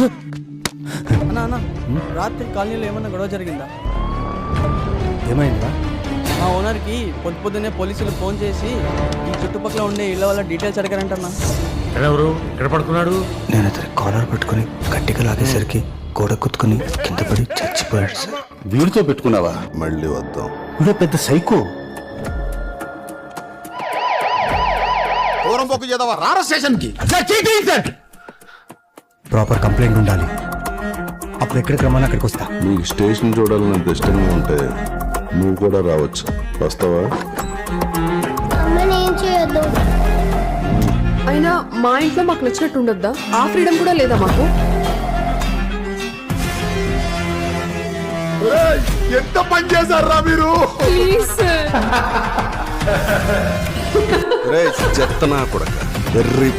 అన్నా అన్న రాత్రి కాలనీలో ఏమన్నా గొడవ జరిగిందా? ఏమైందా? మా ఓనర్కి పొద్దున్నే పోలీసులు ఫోన్ చేసి ఈ చుట్టుపక్కల ఉండే ఇళ్ళ వాళ్ళ డీటెయిల్స్ అడిగారంటన్నా. ఎవరు ఎక్కడ పడుకున్నాడు? నేను అతని కాలర్ పట్టుకుని గట్టిగా లాగేసరికి గోడ కుత్తుకుని కింద పడి చచ్చిపోయాడు సార్. వీడితో పెట్టుకున్నావా? మళ్ళీ వద్దాం. వీడు పెద్ద సైకో. రారా స్టేషన్కి. ప్రాపర్ కంప్లైంట్ ఉండాలి. అప్పుడు ఎక్కడికి రమ్మని అక్కడికి వస్తా. నీకు స్టేషన్ చూడాలని ఇష్టంగా ఉంటే నువ్వు కూడా రావచ్చు. వస్తావా? అయినా మా ఇంట్లో మాకు నచ్చినట్టు ఉండొద్దా? ఆ ఫ్రీడమ్ కూడా లేదా మాకు? ఎంత పని చేశారా మీరు? Please sir. చెత్తనా కూడా వెర్రి